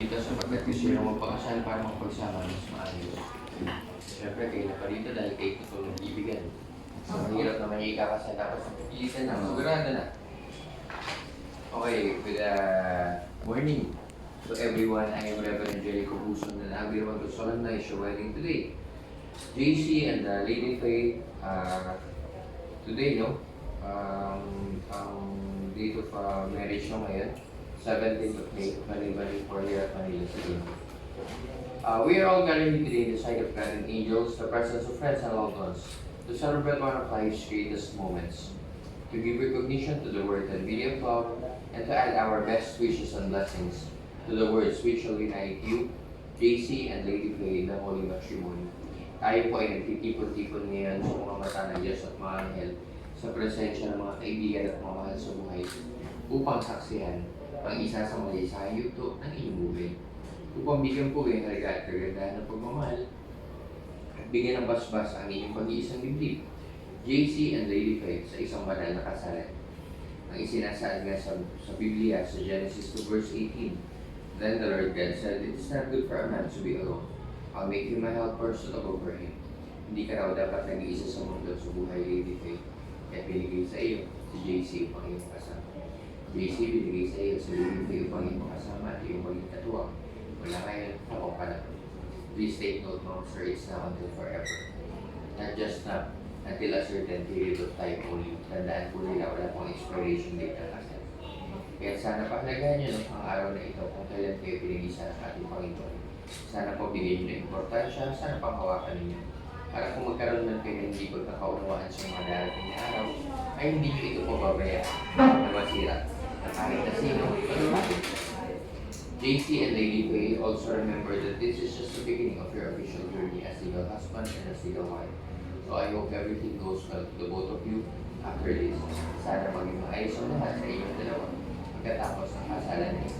Dito sa pagkakasya ng magpakasal para mapagsama mas maayos. Siyempre, kayo na pa rito dahil kayo ito nag-ibigan. So, mahirap naman yung ikakasal tapos pilitan na, sigurado na. Okay, with a warning to everyone, I am Reverend Jericho Buson and I'll be the one to solemnize your wedding today. JC and Lady Faye, today, no? Ang date of marriage nyo ngayon, 17th of May, 2024 here at Manila City. We are all gathered today in the sight of God and angels, the presence of friends and loved ones, to celebrate one of life's greatest moments, to give recognition to the word and beauty of love, and to add our best wishes and blessings to the words which shall unite you, JC and Lady Faye in the holy matrimony. Tayo po ay nagtitipon-tipon ngayon sa mga mata ng Diyos at mga anghel sa presensya ng mga kaibigan at mga mahal sa buhay upang saksihan ang isa sa mga isang yugto ng inyong buhay. Upang bigyan po kayo ng regalo at kagandahan ng pagmamahal at bigyan ng basbas ang inyong pag-iisang dibdib, JC and Lady Faye sa isang banal na kasalan. Ang isinasaad nga sa Biblia sa Genesis 2 verse 18, Then the Lord God said, It is not good for a man to be alone. I'll make him a helper suitable for him. Hindi ka raw dapat nag-iisa sa mundo sa buhay, Lady Faye. At binigay sa iyo si JC upang iyong kasama. JC binigay sa iyo si Lady Faye upang iyong kasama at iyong maging katuwang. Wala ngayon ako pala. Please take note, no, sir, it's now until forever. Not just now, until a certain period of time only. Tandaan po nila, wala pong expiration date ng kasal. Kaya sana pahalagahan nyo ang araw na ito kung kailan kayo pinag-isa ng ating Panginoon. Sana po bigyan nyo ng importansya, sana panghawakan ninyo. Para kung magkaroon man kayo ng hindi ko nakaunawaan sa mga darating na araw, ay hindi nyo ito pababayaan na masira. At kahit na sino, JC and Lady Faye also remember that this is just the beginning of your official journey as legal husband and as legal wife. So I hope everything goes well to the both of you after this. Sana maging maayos ang lahat sa inyong dalawa pagkatapos ng kasalan niyo.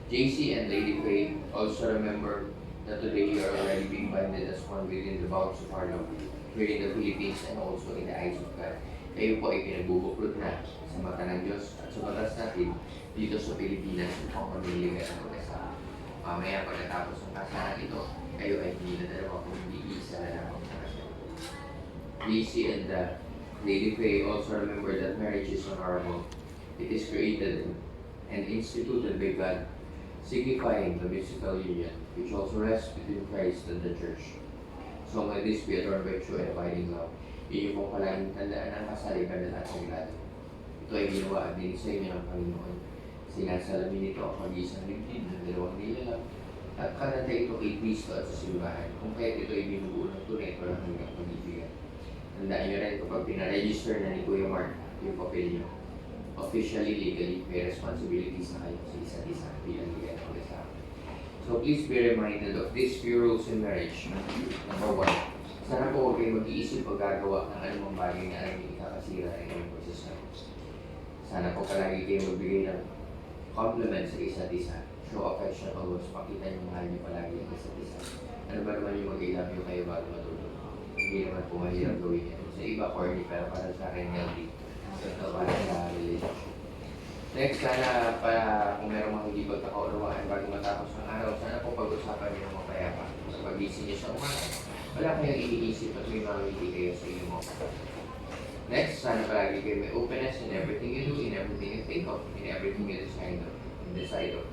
JC and Lady Faye also remember that today you are already being binded as one within the bounds of our love here in the Philippines and also in the eyes of God. Kayo po ay pinagbubuklod na sa mata ng Diyos at sa batas natin dito sa Pilipinas upang pamiligan ang pag-asama. Mamaya pagkatapos ng kasalan ito, kayo ay hindi na dalawa kung hindi isa na lang ang kasal. JC and Lady Faye also remember that marriage is honorable. It is created and instituted by God, signifying the mystical union, which also rests between Christ and the Church. So may this be adorned by true and abiding love. Iyon pong palaging tandaan ang kasal ay banal at sagrado. Ito ay ginawa at din sa inyo ng Panginoon. Sinasalamin nito ang pag-iisang dibdib ng dalawang nilalang at kananta ito kay Kristo at sa simbahan. Kung kaya't ito ay binubuo ng tunay walang hanggang pag-ibigan. Tandaan nyo rin kapag pinaregister na ni Kuya Mark yung papel nyo. Officially, legally, may responsibilities na kayo sa isa't isa bilang legal na kasama. So please be reminded of these few rules in marriage. Number 1, sana po huwag kayong mag-iisip o gagawa ng anumang bagay na alam niyo ikakasira ng inyong posisyon. Sana po palagi kayong magbigay ng compliment sa isa't isa. Show affection always, pakita niyo mahal niyo palagi ang isa't isa. Ano ba naman yung mag-i-love niyo kayo bago matulog? Hindi naman po mahirap gawin yan. Sa iba, corny, pero para sa akin, healthy. Ito para sa relationship. Next, sana kung merong mga hindi pagkakaunawaan bago matapos ng araw, sana po pag-usapan niyo ng mapayapa. Sa pag-isip niyo sa umaga, wala kayong iniisip at may mga hindi kayo sa inyong mga. Next, sana palagi kayo may openness in everything you do, in everything you think of, in everything you decide of.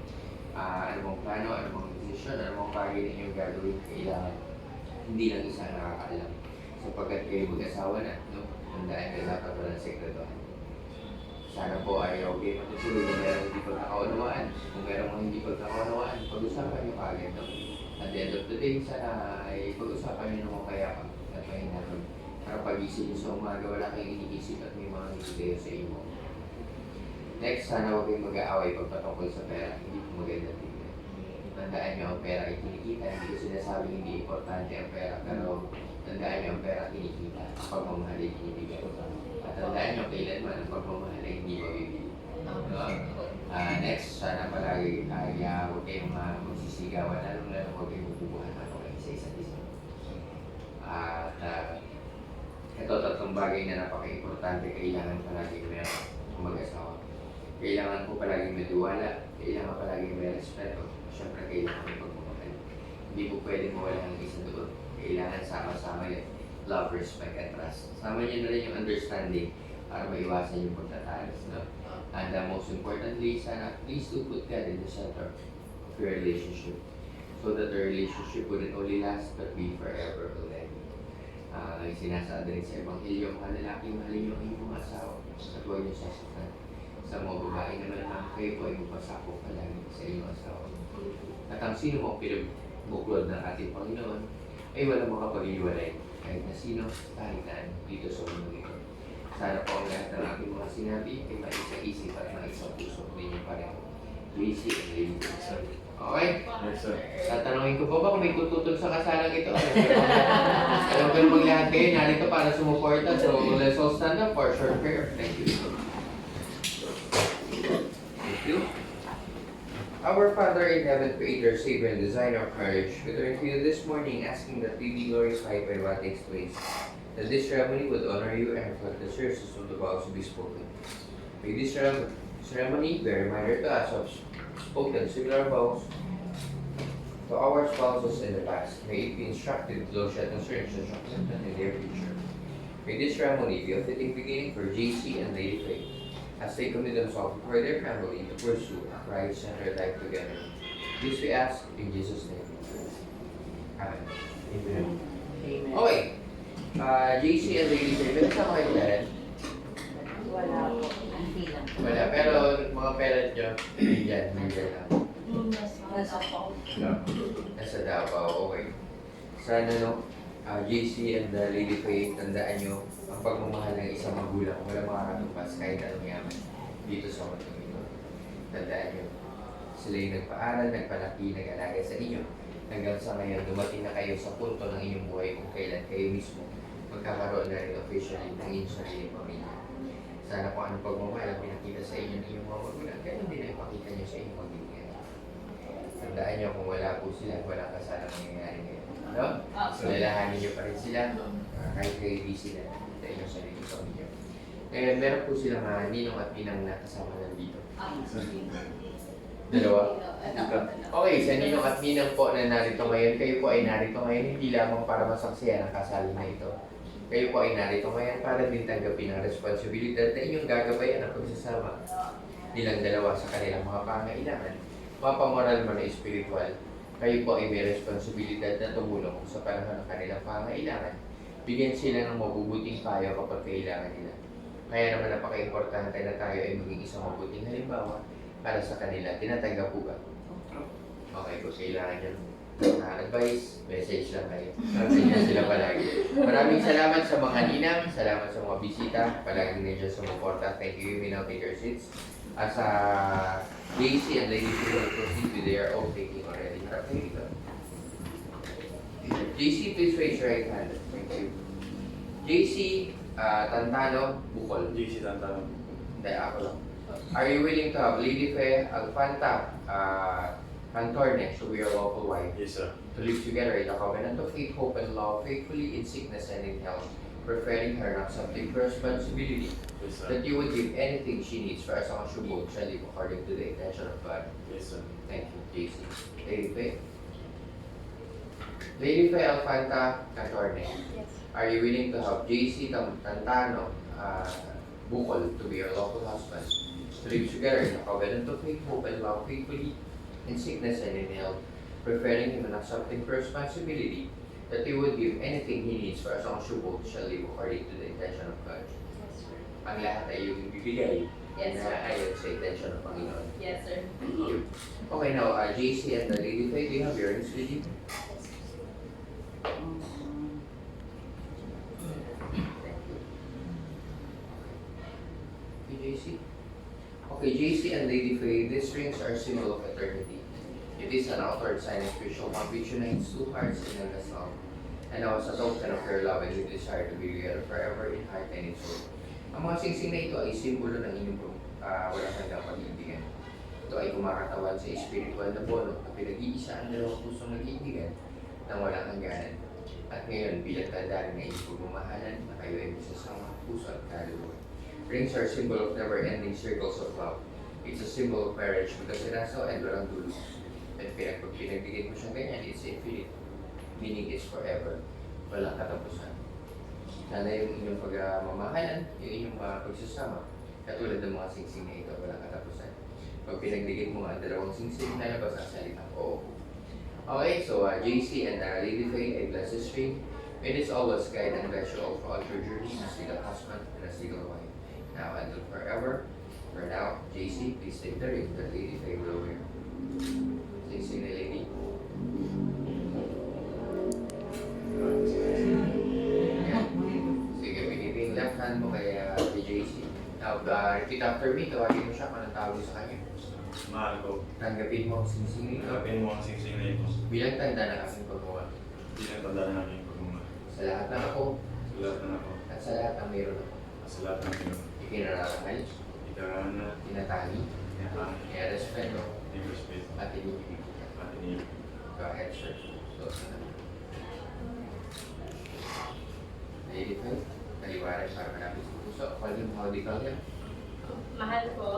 Ano mong plano, ano mong decision, ano mong bagay na inyong gagawin, kailangan hindi lang isa nakakaalam. Sapagkat kayo mag-asawa na, no? Tandaan kayo dapat walang sekretuhan. Sana po ay okay matutuloy kung merong hindi pagkakaunawaan. Kung merong mga hindi pagkakaunawaan, pag-usapan nyo kaagad. No? At the end of the day, sana ay pag-usapan nyo ng kayapa at mahinapon. Para pag-isip nyo sa umaga, wala kayong iniisip at may mga hindi sa inyo. Next, sana huwag kayong mag-aaway pagpatungkol sa pera. Hindi po maganda tingnan. Tandaan nyo, ang pera ay kinikita. Hindi ko sinasabing hindi importante ang pera. Pero tandaan nyo, ang pera kinikita. Ang pagmamahal ay kinibigay. At tandaan nyo, kailanman ang pagmamahal ay hindi mabibili. Next, sana palagi kaya huwag kayong magsisigawan. Lalong huwag kayong magbubuhan ako sa isa't isa. At ito, tatlong bagay na napaka-importante kailangan palagi meron ng mag-asawa. Kailangan po palaging may tiwala, kailangan palagi may respeto. Siyempre, kailangan may pagmamahal. Hindi po pwede mawala ang isa doon. Kailangan sama-sama yun. Love, respect, and trust. Sama niyo na rin yung understanding para maiwasan yung pagtatalas. No? And most importantly, sana please do put God in the center of your relationship so that the relationship wouldn't only last but be forever already. Sinasaad rin sa Ebanghelyo, mga lalaki, mahalin niyo ang inyong mga asawa at huwag niyo sasaktan. Sa mga babae naman kayo po ay magpasakop palagi sa inyong asawa. At ang sino mo pinagbuklod ng ating Panginoon ay walang makapag-iwalay kahit na sino kahit na dito sa mundo ito. Sana po ang lahat ng aking mga sinabi ay maisa-isip at maisa-puso ninyo pareho. JC and Lady Wilson. Okay? Yes, sir. Tatanungin ko po ba kung may tututol sa kasalang ito? Alam ko namang lahat kayo narito para sumuporta. So let's all stand up for a short prayer. Thank you. Thank you. Our Father in heaven, Creator, Savior, and Designer of marriage, we turn to you this morning asking that we be glorified by what takes place. That this ceremony would honor you and reflect the seriousness of the vows to be spoken. May this ceremony be a reminder to us of spoken similar vows to our spouses in the past. May it be instructive to those that concern instruction in their future. May this ceremony be a fitting beginning for JC and Lady Faye as they commit themselves before their family to pursue a Christ-centered life together. This we ask in Jesus' name. Amen. Amen. Okay. JC and Lady Faye, may kasama kayo dyan? Wala po. Hindi lang. Wala, pero mga parent nyo, nandyan lang. Nasa po. Nasa Davao, okay. Sana JC and Lady Faye, tandaan nyo ang pagmamahal ng isang magulang. Walang makakatupas kahit anong yaman dito sa mundo ito. Tandaan nyo, sila yung nagpaaral, nagpalaki, nag-alaga sa inyo. Hanggang sa ngayon, dumating na kayo sa punto ng inyong buhay kung kailan kayo mismo magkakaroon na rin officially ng inyong sariling pamilya. Sana kung anong pagmamahal ang pinakita sa inyo ng inyong mga magulang, kaya din na ipakita nyo sa inyong magiging. Tandaan nyo kung wala po sila, walang kasalang mangyayari ngayon. No? So, lalahanin nyo pa rin sila kahit kayo busy na sa inyong sariling pamilya. Ngayon, meron po silang ninong at ninang nakasama na dito. Dalawa? Okay, sa ninong at ninang po na narito ngayon, kayo po ay narito ngayon hindi lamang para masaksiyan ang kasal na ito. Kayo po ay narito ngayon para din tanggapin ang responsibilidad na inyong gagabayan ang pagsasama nilang dalawa sa kanilang mga pangailangan, mapamoral man o espiritual. Kayo po ay may responsibilidad na tumulong sa panahon ng kanilang pangailangan. Bigyan sila ng mabubuting payo kapag kailangan nila. Kaya naman napaka-importante na tayo ay maging isang mabuting halimbawa para sa kanila. Tinatanggap po ba? Okay, kung kailangan nyo advice, message lang kayo. Nandiyan sila palagi. Maraming salamat sa mga ninang, salamat sa mga bisita, palaging nandiyan sumuporta. Thank you. You may now take your seats. As JC and Lady Faye will proceed with their own taking already. Okay, dito. JC, please raise your right hand. Thank you. JC, Tantano, Bukol. JC Tantano. Hindi, ako lang. Are you willing to have Lady Faye Alfanta, Cantorne, so we are lawful wife, Yes, sir. to live together in the covenant of faith, hope, and love, faithfully in sickness and in health, preferring her not accepting responsibility, Yes, sir. that you would give anything she needs for as long as you both shall live according to the intention of God. Yes, sir. Thank you, JC. Lady Faye? Lady Faye Alfanta, Cantorne, Yes. are you willing to have JC Tantano, Bukol, to be your lawful husband, to live together in the covenant of faith, hope, and love, faithfully in sickness and in health, preferring him and accepting responsibility, that he would give anything he needs for as long as you both shall live according to the intention of God. Yes, sir. Ang lahat ay yung ibibigay Yes, na sir. ayon sa intention ng Panginoon. Yes, sir. Thank you. Okay, now, JC and the Lady Faye, do you have your rings with you? Thank you. Okay, JC. Okay, JC and Lady Faye, these rings are a symbol of eternity. It is an outward sign of spiritual bond which unites two hearts in a song. And now, as a token of your love and your desire to be together forever in heart and in soul. Ang mga singsing na ito ay simbolo ng inyong walang hanggang pag-ibigan. Ito ay kumakatawan sa spiritual na bono na pinag-iisa ang dalawang pusong nag-iibigan ng walang hangganan. At ngayon, bilang tanda rin na inyong pagmamahalan na kayo ay magsasama puso at kaluluwa. Rings are symbol of never-ending circles of love. It's a symbol of marriage because it has no end, walang dulo. At pag pinagdikit mo siya ganyan, it's infinite. Meaning it's forever. Walang katapusan. Sana yung inyong pagmamahalan, yung inyong pagsasama, katulad ng mga singsing na ito, walang katapusan. Pag pinagdikit mo ang dalawang singsing, nalabas ang salitang oo. Okay, so JC and Lady Faye, I bless this ring. May this always guide and bless you all throughout your journey as legal husband and as legal wife. Now and forever. For now, JC, please take the ring that Lady Faye will wear. Singsing na Lady. Yan. Sige, binibig yung left hand mo kay JC. Now, repeat after me, tawagin mo siya kung anong tawag sa kanya. Mahal ko. Tanggapin mo ang singsing nito Tanggapin mo ang singsing na ito. bilang tanda ng aking paggawa. Bilang tanda ng aking pagmamahal. Sa lahat ng ako Sa lahat ng ako. at sa lahat ng mayroon ako. At sa lahat ng Pinoy. Ikinararangal, Ikarana, tinatali, tinatang, irespeto, respeto, at inibigay. at inibig. Go ahead, sir. So, Lady Faye, kaliwanag para malapit sa puso. Call him how they call him. Mahal ko,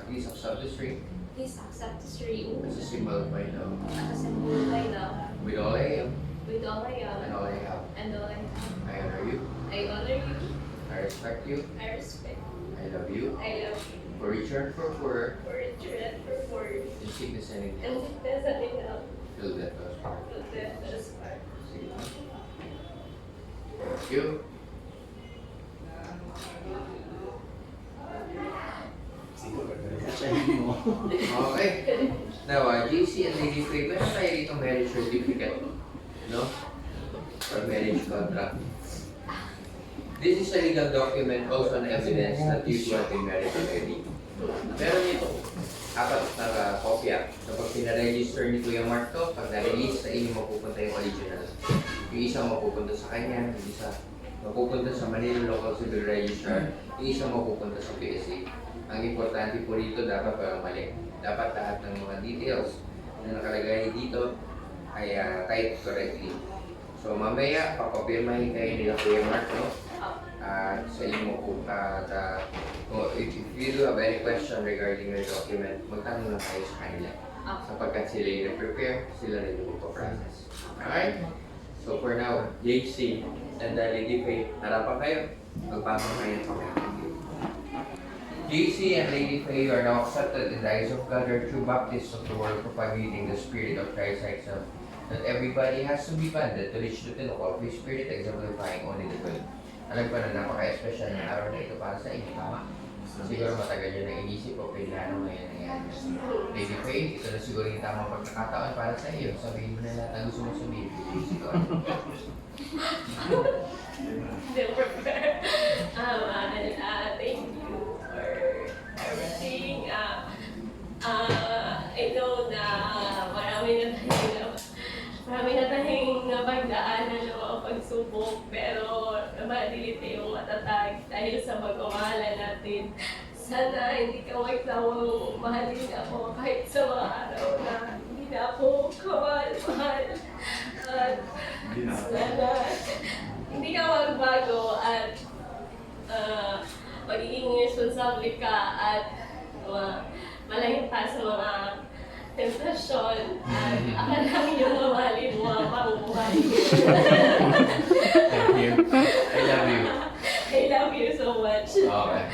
Please accept this ring please accept this ring as a symbol of my love. as a symbol of my love With all I am with all I am and all I have, and all I have. I honor you, I honor you, I respect you, I respect, I love you. I love you For richer, for poorer, for richer and for poorer, in sickness and in and health, sickness and in health, till death us part. till death do us part. Sige na. Thank you. Okay. Now, JC and Lady Faye, meron tayo dito marriage certificate. No? Or marriage contract. This is a legal document, also an evidence that you two have been married already. Meron ito, apat na kopya. Kapag pinaregister ni Kuya Mark to, pag na-release, sa inyo mapupunta yung original. Yung isa mapupunta sa kanya, yung isa mapupunta sa Manila Local Civil Registrar, yung isa mapupunta sa PSA. Ang importante po rito, dapat walang mali. Dapat lahat ng mga details na nakalagay dito ay typed correctly. So mamaya, papapirmahin kayo nila Kuya Mark, no? At sa inyo po, if you do have any question regarding your document, magtanong lang kayo sa kanila. Sapagkat sila yung prepare, sila rin yung process. Alright? So for now, JC and Lady Faye, harapan kayo. Magpapamayan pa kayo. JC and Lady Faye are now accepted in the eyes of God or true Baptists of the world, propagating the Spirit of Christ itself. That everybody has to be bonded to reach the pinnacle of His Spirit, exemplifying only the good. Alam ko na napaka-special ng araw na ito para sa inyo, tama? Siguro matagal yun na inisip o pinlano ngayon nangyari. Lady Faye, ito na siguro yung tamang pagkakataon para sa iyo. Sabihin mo na lahat ang gusto mo sabihin. Siguro. Never fair. Thank you for everything. I know na marami na tayong napagdaanan ng mga pagsubok, pero madilit yung matatag dahil sa pagmamahalan natin. Sana hindi ka magsawang mahalin ako kahit sa mga araw na hindi na ako kamahal-mahal. At sana hindi ka magbago at magiging responsable ka at malaking pa sa mga temptasyon at akalamin yung mamahalin mo ang pamumuhay. Thank you. I love you. I love you so much. Okay.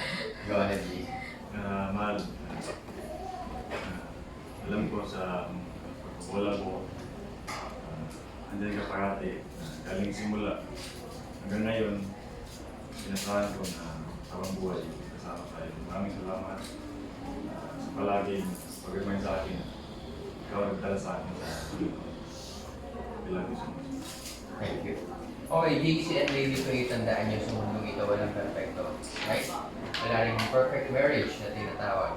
Go ahead, Lee. Mahal. Alam ko sa wala ko, andyan ka parati. Galing simula. Hanggang ngayon, sinasahan ko na habang buhay, kasama tayo. Maraming salamat sa palaging pag-remind sa akin. Ikaw nagdala sa akin sa I love you so much. Thank you. Okay, JC and Lady Faye, tandaan niyo sa mundong ito walang perfecto. Right? Wala rin perfect marriage na tinatawag.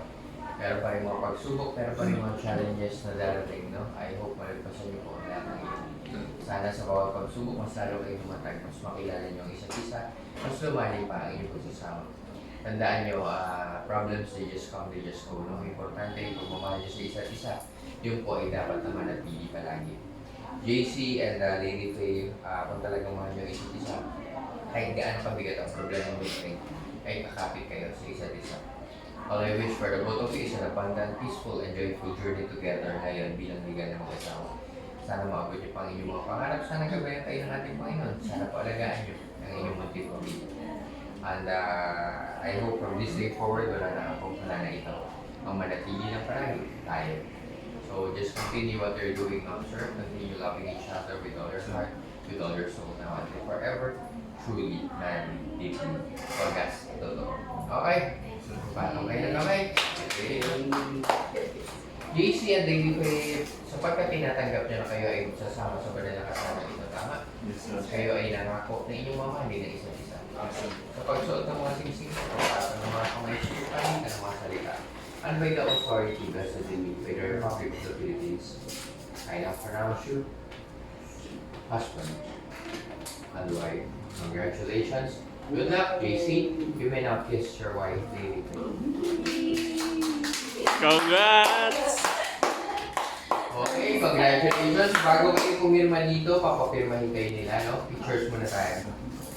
Meron pa rin mga pagsubok, meron pa rin mga challenges na darating, no? I hope malagpasan niyo po ang lahat ng iyon. Sana sa bawat pagsubok, mas lalo kayo tumatag, mas makilala niyo ang isa't isa, mas lumalim pa ang inyong pagsasama. Tandaan niyo, problems they just come, they just go, no? Importante yung pagmamahal niyo sa isa't isa, yun po ay dapat na manatili palagi. JC and Lady Faye, kung talagang mahal niyo ang isa't isa, kahit gaano pabigat ang problema mo kayo, ay kakapit kayo sa isa't isa. All I wish for the both of you is an abundant, peaceful, and joyful journey together ngayon bilang liga ng mag-asawa. Sana maabot niyo pang inyong mga pangarap. Sana gabayan kayo ng ating Panginoon. Sana paalagaan niyo ang inyong munting pamilya. And I hope from this day forward, wala na ito. Ang manatili ng parang tayo. So just continue what you're doing now, sir. Continue loving each other with all your heart, with all your soul now and forever. Truly, man, deeply. Wagas, totoo. Okay? So, paano kayo na kamay? Okay. JC and Davey Faye, sapagkat tinatanggap niyo na kayo ay sasama sa banal na kasama ito, tama? Yes, sir. Kayo ay nangako na inyong mamahalin ng isa't isa. Sa pagsuot ng mga singsing sa pagkakataon ng mga kamay sa pagkain ng mga salita, and by the authority vested in me by the Republic of the Philippines, I now pronounce you husband and wife. Congratulations. Good luck, JC. You may now kiss your wife, Davey Faye. Congrats! Okay, congratulations. Bago kayo pumirma dito, papapirmahin kayo nila, no? Pictures muna tayo.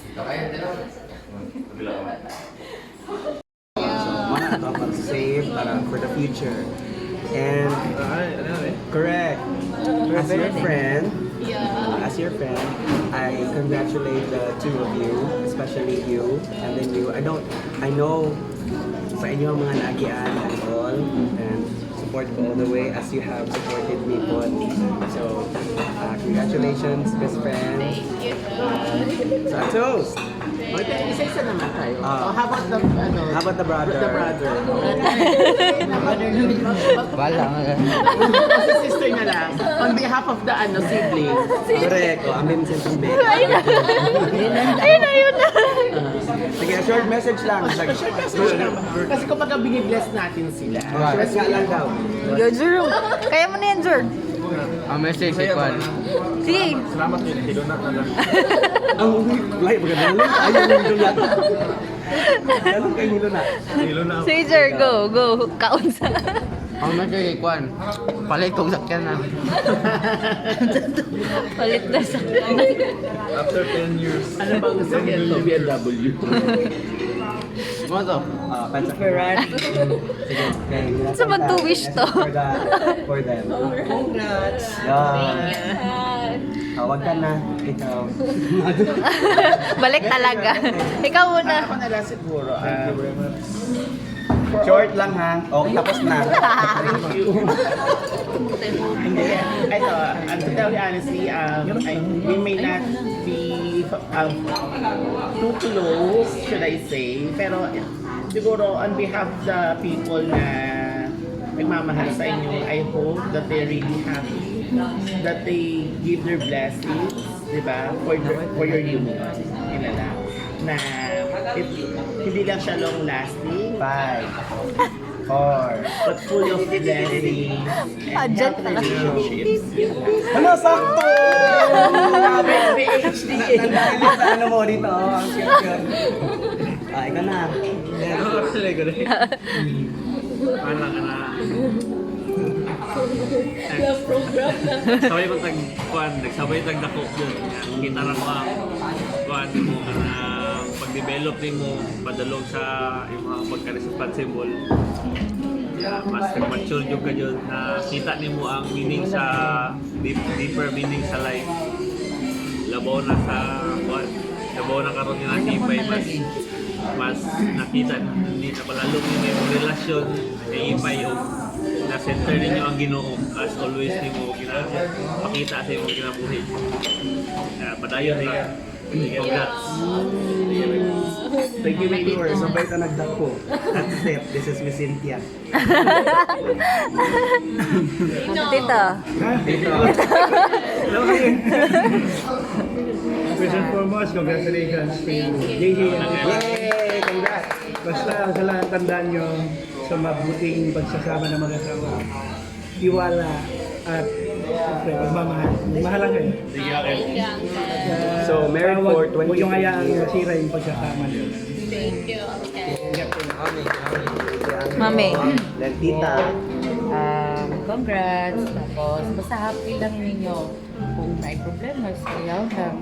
Dito kayo, dalawa. Kabila ka. Dapat save para for the future. And correct. As your friend, I congratulate the two of you, especially you, and then you. I know sa inyo ang mga naagian and all, and support ko all the way as you have supported me po. So, congratulations, best friends. Thank you. Sa toast! Okay, isa-isa naman tayo. Ah. How about the, How about the brother? the brother? Wala. Kasi sister na lang. On behalf of the siblings. Correct. O, amin sa sabi. Ayun na. Sige, short message lang. Kasi kumbaga binibless natin sila. Stress nga lang daw. Yo, Jor. Kaya mo na yan, Jor. Ang message si Juan. Sige. Salamat yun. Hilo na lang. Ang lahi, maganda lang. Ayaw mo hilo na. Ganun kayo hilo na. Hilo na. Sige, Jor. Go. Kaunsa. Ang message si Juan. Palit kong sakyan na. Palit na sa After 10 years. Ano bang sakyan to? BMW. Ano to? Ferrari. Sige. Sa mag-to-wish to. For them. Congrats! Yeah. Tawag ka na. Ikaw. Balik talaga. Ikaw muna. Ako na lang siguro. Short lang ha. Okay, tapos na. Thank you. Ito, to tell you honestly, we may not be too close, should I say, pero siguro on behalf of the people na nagmamahal sa inyo, I hope that they're really happy, that they give their blessings, di ba, for your union. Yun na lang. Na hindi lang siya long lasting, 5, 4. but full of blessings and Adyan healthy pala. relationships. Ano, sakto! Grabe, PhD. Nagdahil sa ano mo dito. Ang cute. Ikaw na. Wala ka na. Love program na. Sabay ko kuan, nagsabay dako yun. Kita ra ko kuan mo na pag-develop nimo padalong sa yung mga pagka-responsible. Mas mature jud ka jud na kita nimo ang meaning sa deeper meaning sa life. Labaw na sa kuan, labaw na karon ni nasipay mas nakita hindi na palalo nimo yung relasyon kay ipay o na center ninyo ang Ginoo as always nimo pakita sa imong kinabuhi. Padayon ni congrats. Thank you, Victor. Sabay ka nagdako. That's it. This is Miss Cynthia. Tita. Dito. First and foremost, congratulations to JJ. Yay! Congrats! Basta sa lahat tandaan nyo sa mabuting pagsasama ng mag-asawa. Tiwala at siyempre, pagmamahal. Mahalan kayo. So, married for 20 Huwag yung hayaang nasira yung pagsasama nyo. Thank you. Mami. Then, tita. Congrats. Tapos, basta happy lang ninyo. Kung may problema, sayaw lang.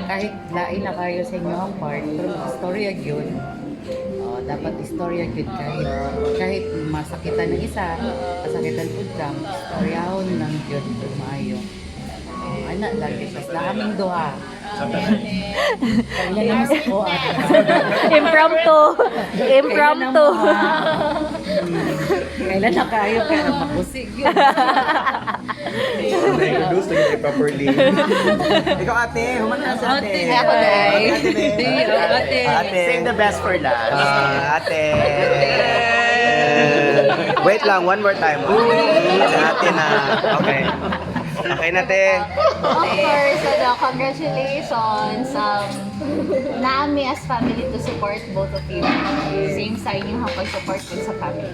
Kahit lain na kayo sa inyo ang part, pero story yun. dapat istorya gud kahit masakitan ng isa, masakitan pud ka, istoryahon lang gyud pud maayo. Ana lagi basta aming duha. Kailan na mas ko Impromptu. Impromptu. Kailan na kayo pero makusig yun. Introduce to you properly. Ikaw ate, human na sa ate. Ate. Ako day. Ate. Ate. Save the best for last. Ate. Wait lang, one more time. Ate na. Okay. Okay na, te. Of course, congratulations. Naami as family to support both of you. Same sa inyong pag-support ko sa family.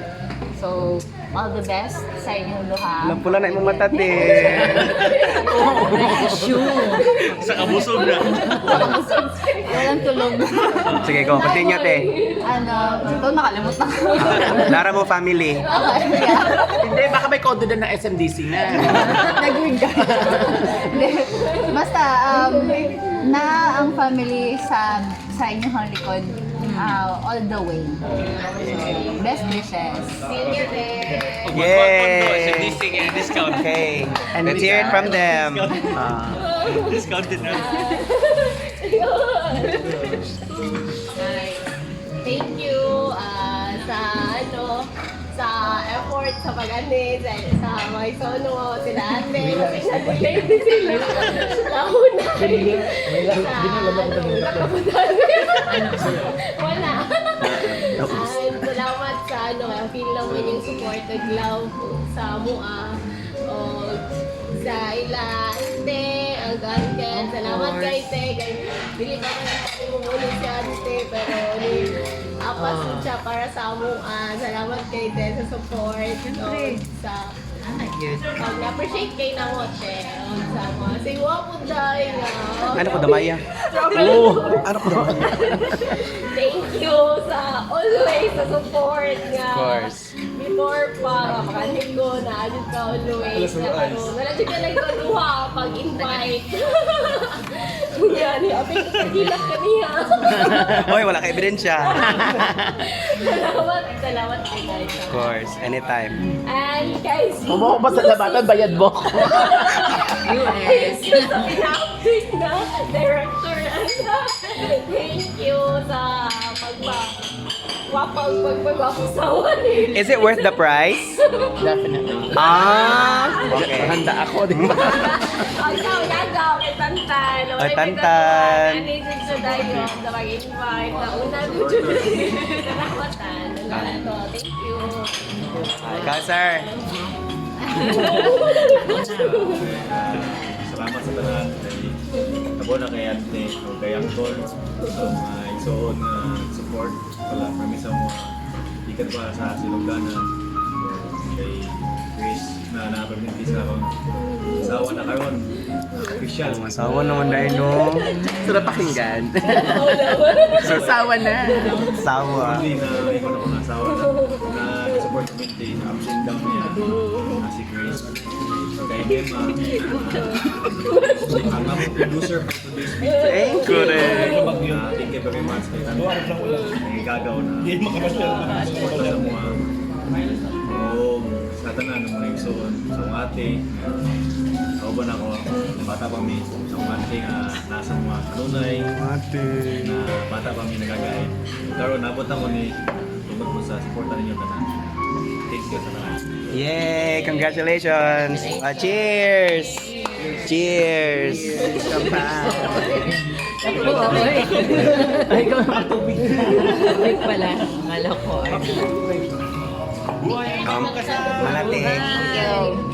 So, all the best sa inyong luha. Alam pula na imong mata, te. Sa kabusog na. Walang tulog. Sige, go. Continue, te. Ito nakalimutan ko. Lara mo family. Okay, yeah. Hindi, baka may kodo na ng SMDC na. Nag-wing ka. Basta, na ang family sa inyong likod all the way. So, best wishes. Senior day. Yay! Discount. Okay. Let's hear it from them. Discounted na. Thank you sa effort sa pag-ani, sa mga isono, sila ate, kasi sila lahunay. Wala. And salamat sa feel naman yung supported love sa mua. O sa ila, ate, ang ganyan. Salamat kay te. Dili pa ka natin mumulong si ate, pero apas siya para sa amuan. Salamat kay te sa support. Sa pag-appreciate kay na mo, te. Sa mga siwa po dahil. Ano ko damaya? Oh, ano ko damaya? Thank you sa always sa support nga. Of course. Before pa, makanig ko na agad ka always. Nalagyan ka nagkaluha pag-invite. Yan, apin ko kagilat ka niya. Hoy, wala ka ebidensya. Salamat kay guys. Of course, anytime. And guys, Kumuha ba sa labatan, bayad mo ko. thank you sa pina-update na director. Thank you sa pagpagwapasawa nila. Is it worth the price? Definitely. Okay. Handa ako, di ba? Yagaw, kay Tantan. Ay, Tantan. Nanisig sa dayo, na mag-invite. Nauna ko dyan. Naramatan. Thank you. Ikaw, sir. Salamat sa tanan kay tabo na kay Ante o kay Angkol sa mga igsoon na support wala kami sa mga ikat pa sa Silogana kay Chris na napamiliti sa akong asawa na karon official Masawa naman dahil, no? Sarap pakinggan. Sasawa na. Sawa. hindi na ikaw na kong asawa na support committee sa ups and down niya si Chris kay Gemma ang aming producer for today's video. Thank you, rin. Thank you very much kay Tanda. Ang gagaw na support na sa mga sa tanan ng mga igsoon sa mga ate. Kauban ako, bata pa mi sa mga ate nga nasa mga kanunay Ate. na bata pa mi nagagayad. Karon nabot ako ni tungkol po sa suporta ninyo tanan. Thank you sa tanan. Yay! Congratulations! Cheers! Cheers! Ay, ikaw naman tubig. Tubig pala. Akala ko. Malate. Thank you.